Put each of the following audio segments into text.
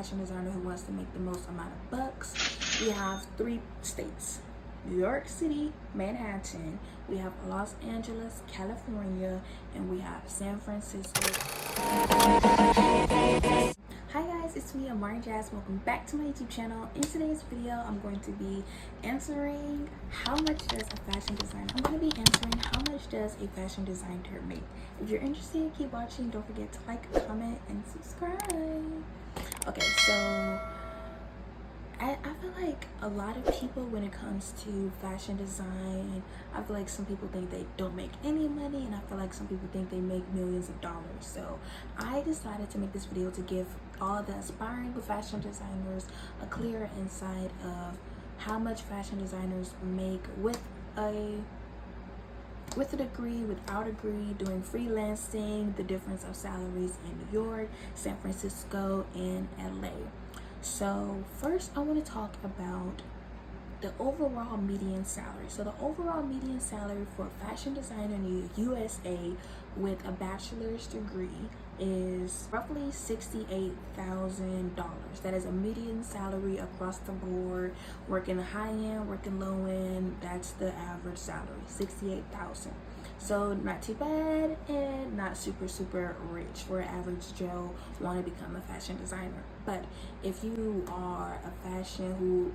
fashion designer who wants to make the most amount of bucks. We have 3 states: New York City, Manhattan, we have Los Angeles, California, and we have San Francisco. Hi guys, it's me, amarijasz. Welcome back to my YouTube channel. In today's video, I'm going to be answering how much does a fashion designer make. If you're interested, keep watching. Don't forget to like, comment, and subscribe. Okay, so I feel like a lot of people, when it comes to fashion design, I feel like some people think they don't make any money, and I feel like some people think they make millions of dollars. So I decided to make this video to give all the aspiring fashion designers a clearer insight of how much fashion designers make with a degree, without a degree, doing freelancing, the difference of salaries in New York, San Francisco, and LA. So first I want to talk about the overall median salary. So the overall median salary for a fashion designer in the USA with a bachelor's degree is roughly $68,000. That is a median salary across the board. Working high end, working low end, that's the average salary, $68,000. So not too bad and not super rich for an average Joe want to become a fashion designer. But if you are a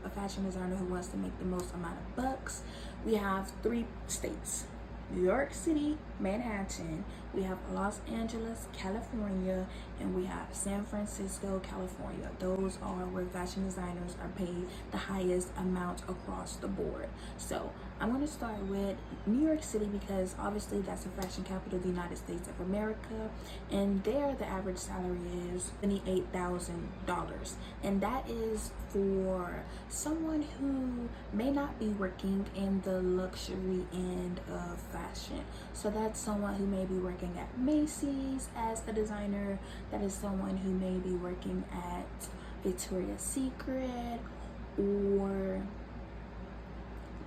fashion designer who wants to make the most amount of bucks, we have 3 states: New York City, Manhattan, we have Los Angeles, California, and we have San Francisco, California. Those are where fashion designers are paid the highest amount across the board. So I'm going to start with New York City because obviously that's the fashion capital of the United States of America, and there the average salary is $28,000, and that is for someone who may not be working in the luxury end of fashion. So that's someone who may be working at Macy's as a designer. That is someone who may be working at Victoria's Secret or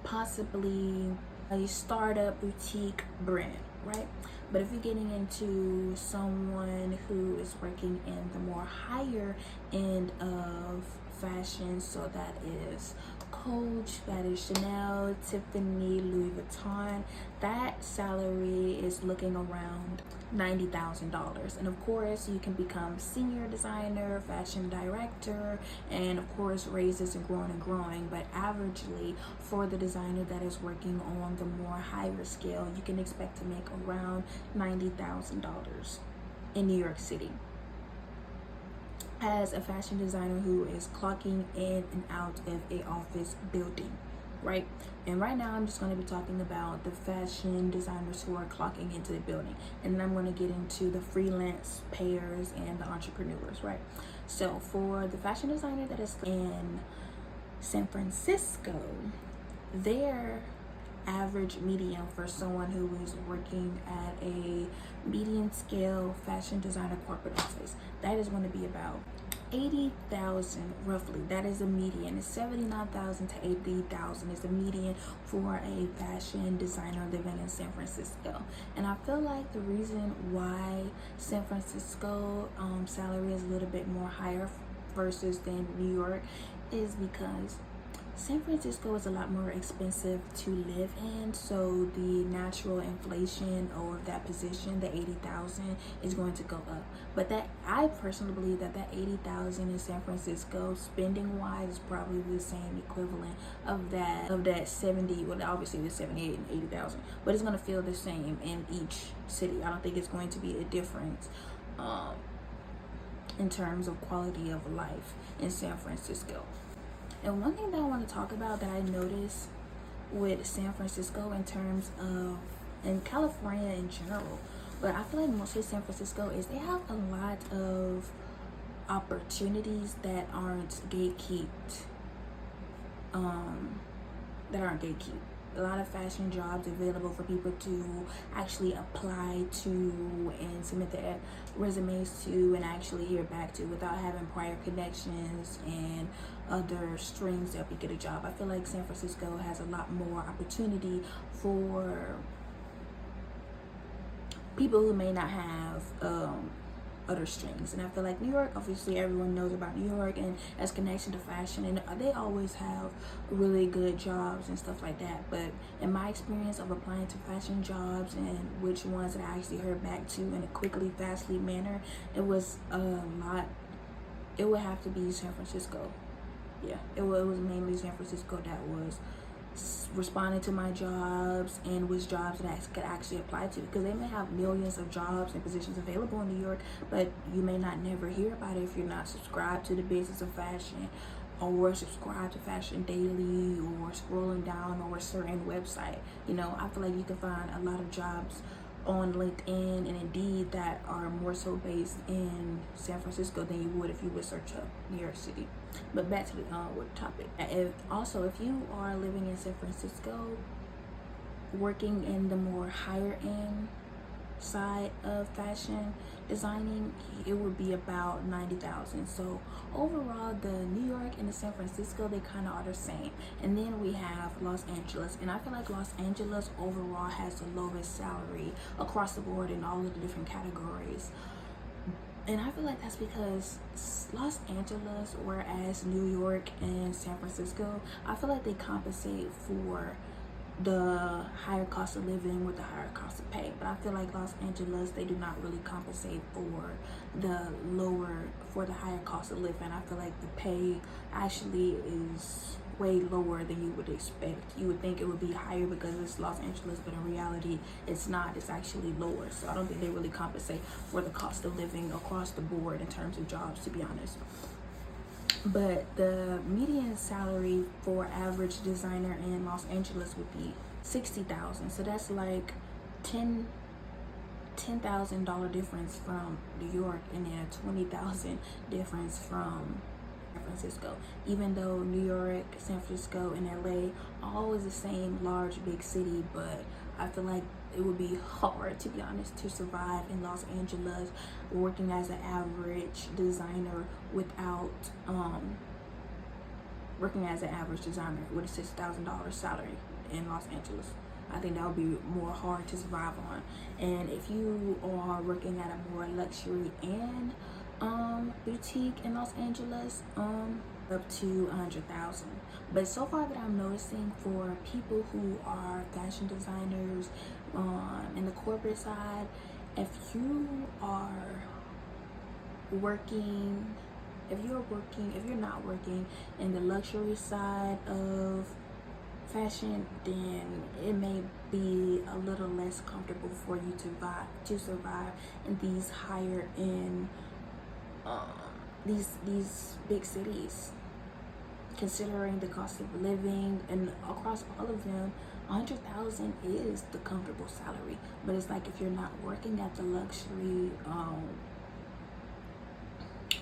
possibly a startup boutique brand, right? But if you're getting into someone who is working in the more higher end of fashion, so that is Coach, that is Chanel, Tiffany, Louis Vuitton, that salary is looking around $90,000. And of course you can become senior designer, fashion director, and of course raises and growing, but averagely for the designer that is working on the more higher scale, you can expect to make around $90,000 in New York City as a fashion designer who is clocking in and out of a office building, right? And right now I'm just going to be talking about the fashion designers who are clocking into the building, and then I'm going to get into the freelance payers and the entrepreneurs, right? So for the fashion designer that is in San Francisco, their average median for someone who is working at a medium scale fashion designer corporate office, that is going to be about $80,000 roughly. That is a median. It's $79,000 to $80,000 is the median for a fashion designer living in San Francisco. And I feel like the reason why San Francisco salary is a little bit more higher versus than New York is because San Francisco is a lot more expensive to live in, so the natural inflation of that position, the $80,000, is going to go up. But that, I personally believe that $80,000 in San Francisco, spending wise, is probably the same equivalent of that 70. Well, obviously the 78 and 80,000, but it's going to feel the same in each city. I don't think it's going to be a difference in terms of quality of life in San Francisco. And one thing that I want to talk about that I noticed with San Francisco in terms of, and California in general, but I feel like mostly San Francisco, is they have a lot of opportunities that aren't gatekept. A lot of fashion jobs available for people to actually apply to and submit their resumes to and actually hear back to without having prior connections and other strings to help you get a job. I feel like San Francisco has a lot more opportunity for people who may not have other strings. And I feel like New York, obviously everyone knows about New York and has connection to fashion, and they always have really good jobs and stuff like that. But in my experience of applying to fashion jobs and which ones that I actually heard back to in a quickly, fastly manner, it was a lot. It would have to be San Francisco. Yeah, it was mainly San Francisco that was responding to my jobs and which jobs that I could actually apply to, because they may have millions of jobs and positions available in New York, but you may not never hear about it if you're not subscribed to the business of fashion, or subscribe to Fashion Daily, or scrolling down or a certain website. You know, I feel like you can find a lot of jobs on LinkedIn and Indeed that are more so based in San Francisco than you would if you would search up New York City. But back to the topic. If you are living in San Francisco, working in the more higher end side of fashion designing, it would be about 90,000. So overall, the New York and the San Francisco, they kind of are the same. And then we have Los Angeles, and I feel like Los Angeles overall has the lowest salary across the board in all of the different categories. And I feel like that's because Los Angeles, whereas New York and San Francisco, I feel like they compensate for the higher cost of living with the higher cost of pay. But I feel like Los Angeles, they do not really compensate for the higher cost of living. I feel like the pay actually is way lower than you would expect. You would think it would be higher because it's Los Angeles, but in reality it's not. It's actually lower. So I don't think they really compensate for the cost of living across the board in terms of jobs, to be honest. But the median salary for average designer in Los Angeles would be $60,000. So that's like $10,000 difference from New York, and then a $20,000 difference from San Francisco. Even though New York, San Francisco, and LA are always the same large big city, but I feel like it would be hard, to be honest, to survive in Los Angeles working as an average designer without working as an average designer with a $6,000 salary in Los Angeles. I think that would be more hard to survive on. And if you are working at a more luxury and boutique in Los Angeles, up to 100,000. But so far that I'm noticing, for people who are fashion designers in the corporate side, if you're not working in the luxury side of fashion, then it may be a little less comfortable for you to survive in these higher end these big cities, considering the cost of living. And across all of them, 100,000 is the comfortable salary. But it's like, if you're not working at the luxury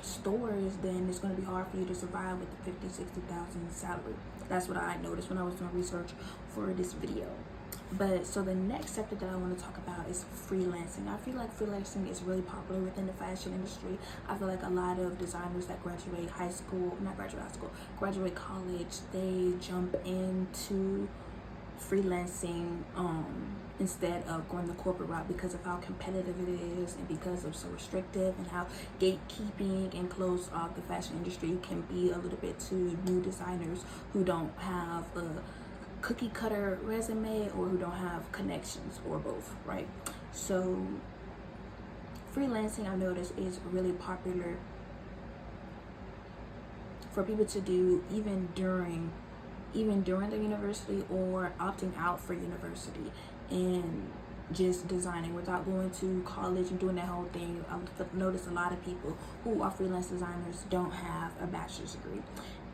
stores, then it's going to be hard for you to survive with the 50,000-60,000 salary. That's what I noticed when I was doing research for this video. But so the next sector that I want to talk about is freelancing. I feel like freelancing is really popular within the fashion industry. I feel like a lot of designers that graduate college, they jump into freelancing instead of going the corporate route, because of how competitive it is, and because of so restrictive, and how gatekeeping and closed off the fashion industry can be a little bit to new designers who don't have a cookie cutter resume, or who don't have connections, or both, right? So freelancing, I've noticed, is really popular for people to do even during the university, or opting out for university and just designing without going to college and doing that whole thing. I've noticed a lot of people who are freelance designers don't have a bachelor's degree.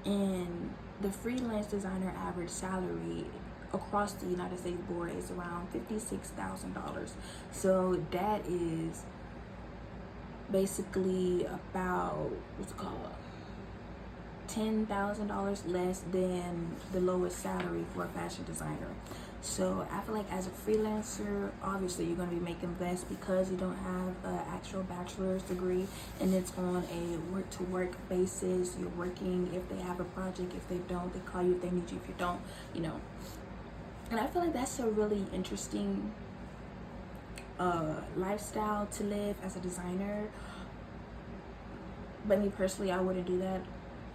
And the freelance designer average salary across the United States board is around $56,000. So that is basically about, $10,000 less than the lowest salary for a fashion designer. So I feel like as a freelancer, obviously you're going to be making less because you don't have an actual bachelor's degree, and it's on a work-to-work basis. You're working if they have a project. If they don't, they call you if they need you. If you don't, And I feel like that's a really interesting lifestyle to live as a designer. But me personally, I wouldn't do that.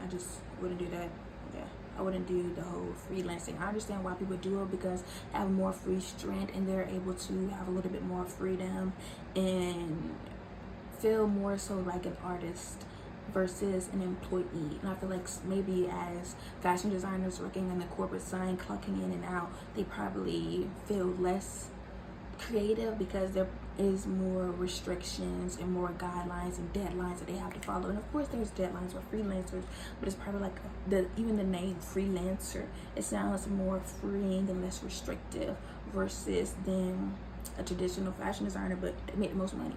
I just wouldn't do that. Yeah, I wouldn't do the whole freelancing. I understand why people do it, because they have more free strength and they're able to have a little bit more freedom and feel more so like an artist versus an employee. And I feel like maybe as fashion designers working in the corporate side, clocking in and out, they probably feel less creative because there is more restrictions and more guidelines and deadlines that they have to follow. And of course there's deadlines for freelancers, but it's probably like even the name freelancer, it sounds more freeing and less restrictive versus than a traditional fashion designer, but they make the most money.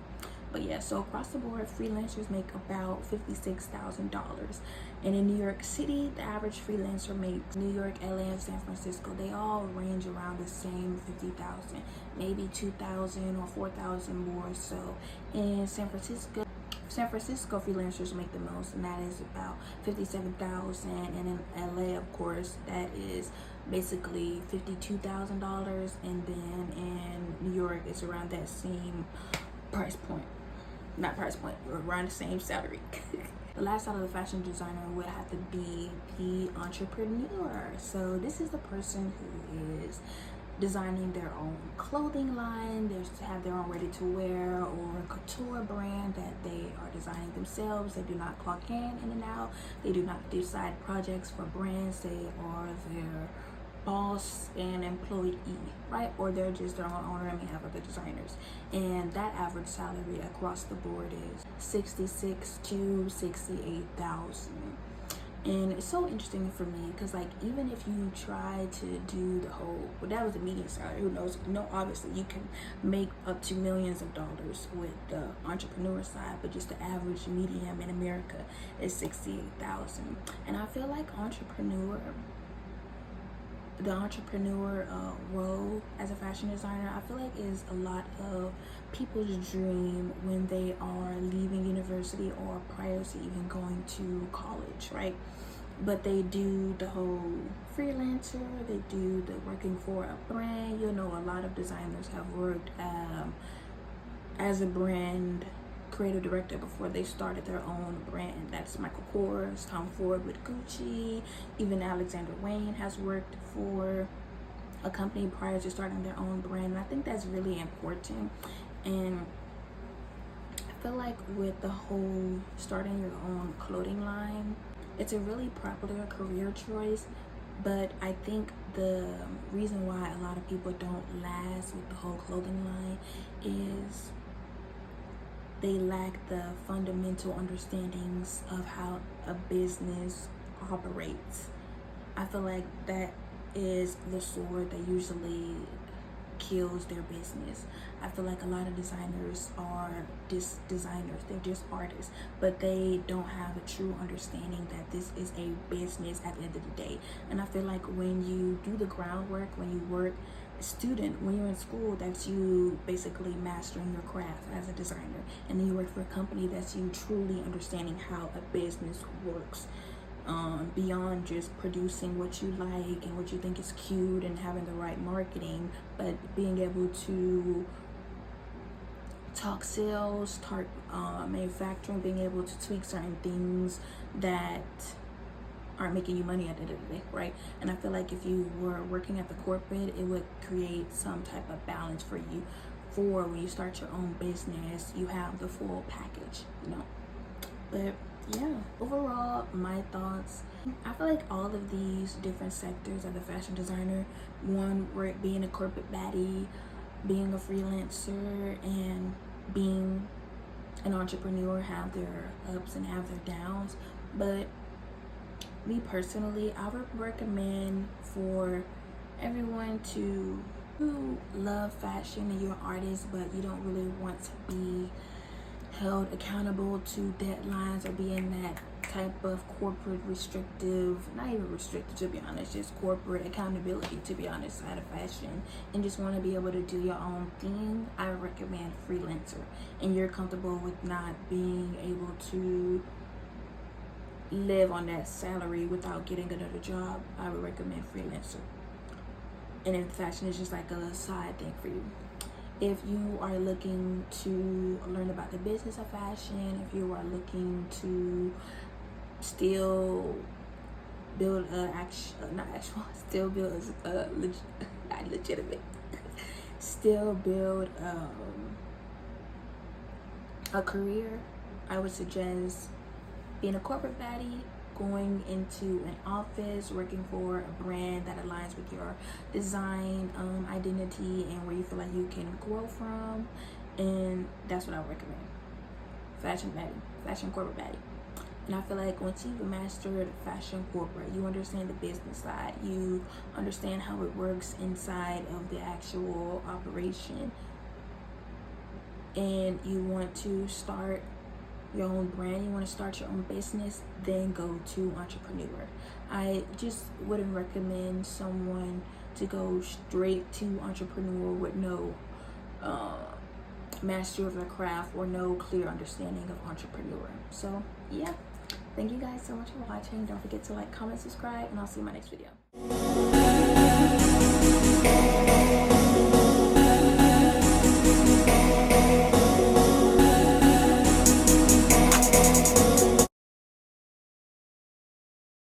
But yeah, so across the board, freelancers make about $56,000. And in New York City, the average freelancer makes, New York, LA, and San Francisco, they all range around the same 50,000, maybe 2,000 or 4,000 more. So in San Francisco, freelancers make the most, and that is about 57,000. And in LA, of course, that is basically $52,000. And then in New York, it's around that same price point. Not price point, around the same salary. The last side of the fashion designer would have to be the entrepreneur. So this is the person who is designing their own clothing line. They have their own ready-to-wear or couture brand that they are designing themselves. They do not clock in and out. They do not do side projects for brands. They are their boss and employee, right? Or they're just their own owner and may have other designers. And that average salary across the board is $66,000 to $68,000. And it's so interesting for me because, like, even if you try to do the whole, well, that was a median salary, who knows? No, obviously you can make up to millions of dollars with the entrepreneur side, but just the average median in America is $68,000. And I feel like the entrepreneur role as a fashion designer, I feel like is a lot of people's dream when they are leaving university or prior to even going to college, right? But they do the whole freelancer, they do the working for a brand. You know, a lot of designers have worked as a brand creative director before they started their own brand. That's Michael Kors, Tom Ford with Gucci, even Alexander Wayne has worked for a company prior to starting their own brand. And I think that's really important. And I feel like with the whole starting your own clothing line, it's a really popular career choice. But I think the reason why a lot of people don't last with the whole clothing line is they lack the fundamental understandings of how a business operates. I feel like that is the sword that usually kills their business. I feel like a lot of designers are just designers, they're just artists, but they don't have a true understanding that this is a business at the end of the day. And I feel like when you do the groundwork, when you work student, when you're in school, that's you basically mastering your craft as a designer, and then you work for a company that's you truly understanding how a business works, beyond just producing what you like and what you think is cute and having the right marketing, but being able to talk sales, talk manufacturing, being able to tweak certain things that aren't making you money at the end of the day, right? And I feel like if you were working at the corporate, it would create some type of balance for you. For when you start your own business, you have the full package, you know. But yeah, overall, my thoughts, I feel like all of these different sectors of the fashion designer, one, being a corporate baddie, being a freelancer, and being an entrepreneur, have their ups and have their downs. But me personally, I would recommend for everyone who love fashion and you're an artist, but you don't really want to be held accountable to deadlines or be in that type of corporate restrictive, not even restrictive to be honest, just corporate accountability to be honest, side of fashion, and just want to be able to do your own thing, I recommend freelancer. And you're comfortable with not being able to live on that salary without getting another job, I would recommend freelancer. And if fashion is just like a side thing for you. If you are looking to learn about the business of fashion, if you are looking to still build still build not legitimate, still build a career, I would suggest being a corporate baddie, going into an office, working for a brand that aligns with your design identity and where you feel like you can grow from. And that's what I would recommend. Fashion baddie, fashion corporate baddie. And I feel like once you've mastered fashion corporate, you understand the business side, you understand how it works inside of the actual operation, and you want to start your own brand, you want to start your own business, then go to entrepreneur. I just wouldn't recommend someone to go straight to entrepreneur with no mastery of their craft or no clear understanding of entrepreneur. So yeah, thank you guys so much for watching. Don't forget to like, comment, subscribe, and I'll see you in my next video.